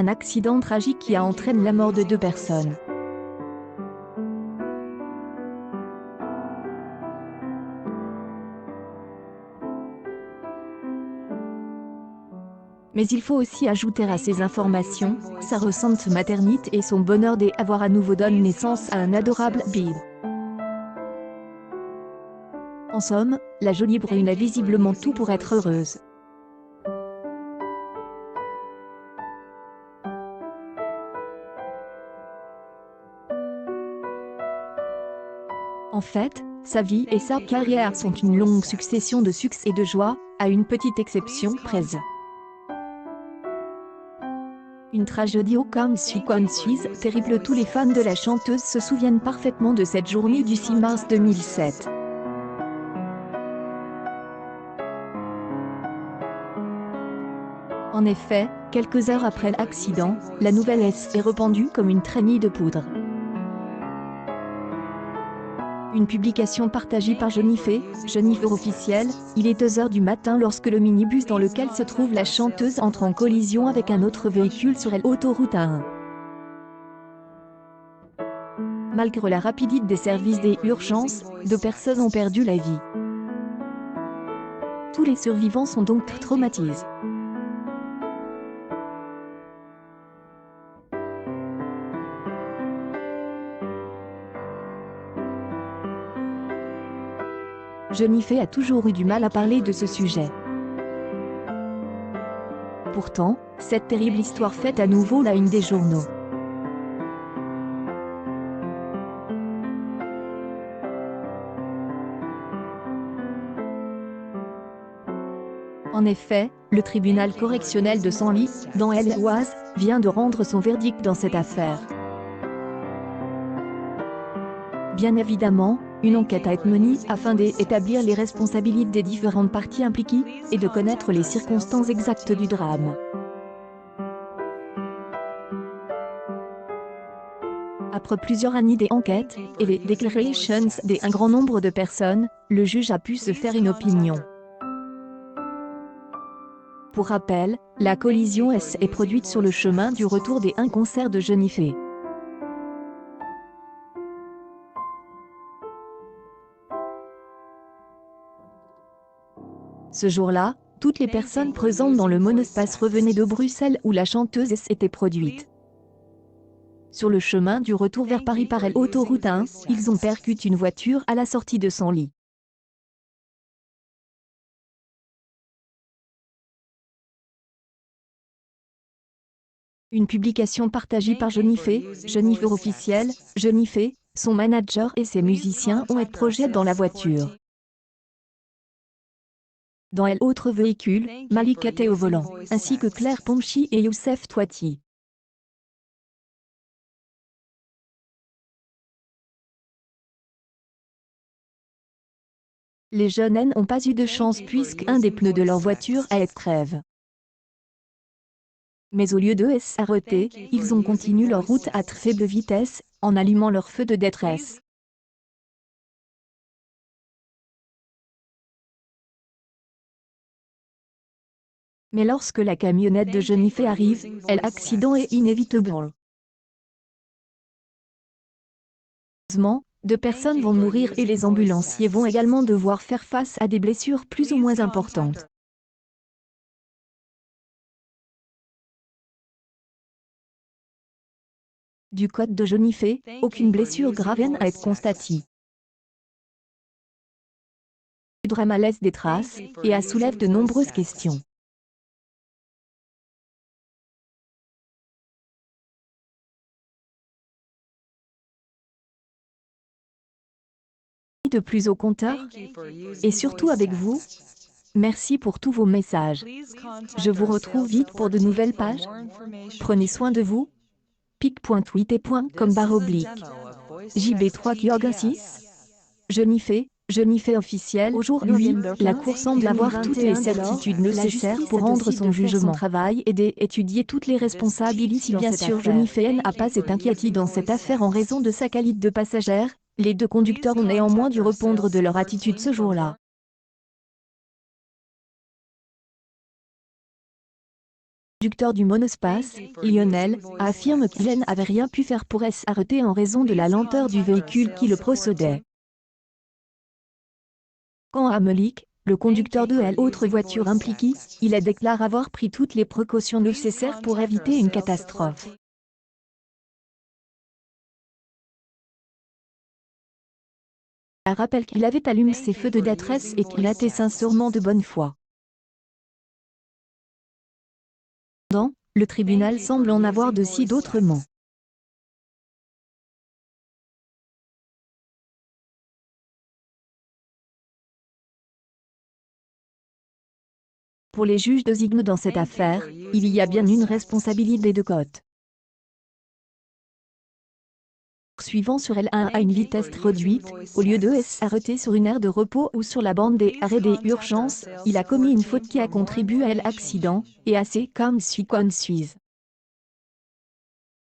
un accident tragique qui a entraîné la mort de 2 personnes. Mais il faut aussi ajouter à ces informations sa récente maternité et son bonheur d'avoir à nouveau donné naissance à un adorable bébé. En somme, la jolie brune a visiblement tout pour être heureuse. En fait, sa vie et sa carrière sont une longue succession de succès et de joie, à une petite exception près. Une tragédie aux conséquences terribles. Tous les fans de la chanteuse se souviennent parfaitement de cette journée du 6 mars 2007. En effet, quelques heures après l'accident, la nouvelle est répandue comme une traînée de poudre. Une publication partagée par Jennifer officielle, il est 2 heures du matin lorsque le minibus dans lequel se trouve la chanteuse entre en collision avec un autre véhicule sur l'autoroute A1. Malgré la rapidité des services des urgences, 2 personnes ont perdu la vie. Tous les survivants sont donc traumatisés. Jennifer a toujours eu du mal à parler de ce sujet. Pourtant, cette terrible histoire fait à nouveau la une des journaux. En effet, le tribunal correctionnel de Senlis, dans l'Oise, vient de rendre son verdict dans cette affaire. Bien évidemment, une enquête a été menée afin d'établir les responsabilités des différentes parties impliquées et de connaître les circonstances exactes du drame. Après plusieurs années d'enquête et les déclarations d'un grand nombre de personnes, le juge a pu se faire une opinion. Pour rappel, la collision est produite sur le chemin du retour d'un concert de Jennifer. Ce jour-là, toutes les personnes présentes dans le monospace revenaient de Bruxelles où la chanteuse était produite. Sur le chemin du retour vers Paris par l'autoroute A1, ils ont percuté une voiture à la sortie de Senlis. Une publication partagée par Jennifer officielle, Jennifer, son manager et ses musiciens ont été projetés dans la voiture. Dans l'autre véhicule, Malik était au volant, ainsi que Claire Pomchi et Youssef Touati. Les jeunes n'ont pas eu de chance puisqu'un des pneus de leur voiture a été crève. Mais au lieu de s'arrêter, ils ont continué leur route à très faible vitesse, en allumant leur feu de détresse. Mais lorsque la camionnette de Jennifer arrive, l'accident est inévitable. Heureusement, 2 personnes vont mourir et les ambulanciers vont également devoir faire face à des blessures plus ou moins importantes. Du côté de Jennifer, aucune blessure grave n'a été constatée. Le drame laisse des traces et soulève de nombreuses questions. De plus au compteur, et surtout avec vous, merci pour tous vos messages. Je vous retrouve vite pour de nouvelles pages. Prenez soin de vous. pic.tweet.com/. JB3Kyoga6. Jennifer officielle. Aujourd'hui, la Cour semble avoir toutes les certitudes nécessaires pour rendre son jugement. Travail et d'étudier toutes les responsabilités. Si bien sûr Jennifer n'a pas été inquiétée dans cette affaire en raison de sa qualité de passagère, les 2 conducteurs ont néanmoins dû répondre de leur attitude ce jour-là. conducteur du monospace, Lionel, affirme qu'il n'avait rien pu faire pour s'arrêter en raison de la lenteur du véhicule qui le précédait. Quant à Melik, le conducteur de l'autre voiture impliquée, il déclare avoir pris toutes les précautions nécessaires pour éviter une catastrophe. Il rappelle qu'il avait allumé ses feux de détresse et qu'il était sincèrement de bonne foi. Cependant, le tribunal semble en avoir décidé autrement. Pour les juges désignés dans cette affaire, il y a bien une responsabilité de côté. Suivant sur L1 à une vitesse réduite, au lieu de s'arrêter sur une aire de repos ou sur la bande des arrêts des urgences, il a commis une faute qui a contribué à l'accident, et à ses conséquences.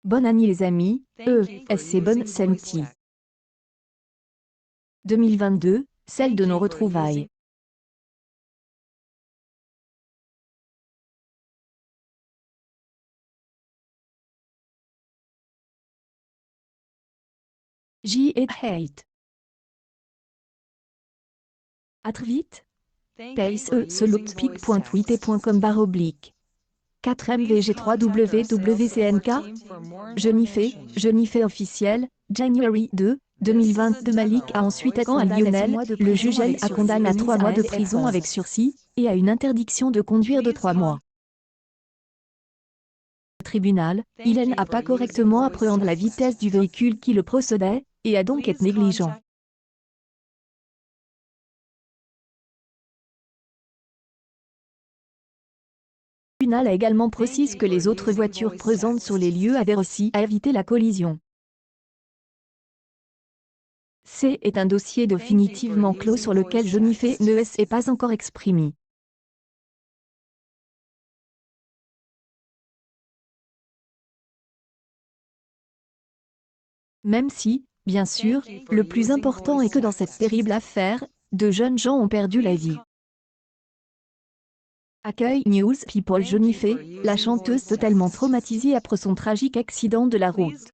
Bonne année les amis, c'est bonne santé. 2022, celle de nos retrouvailles. Hate. À très vite. Pace/selotspic.tweet.com/. 4MVG3WWCNK. Jennifer officiel, January 2, 2022. Malik a ensuite quand à Lionel, le juge a condamné à 3 mois de prison avec sursis, et à une interdiction de conduire de 3 mois. Au tribunal, il n'a pas correctement appréhendé la vitesse du véhicule qui le précédait, et a donc été négligent. Le tribunal a également précisé que les autres voitures présentes sur les lieux avaient réussi à éviter la collision. C'est un dossier définitivement clos sur lequel Jennifer ne s'est pas encore exprimée. Même si, bien sûr, le plus important est que dans cette terrible affaire, de jeunes gens ont perdu la vie. Accueil News People. Jennifer, la chanteuse totalement traumatisée après son tragique accident de la route.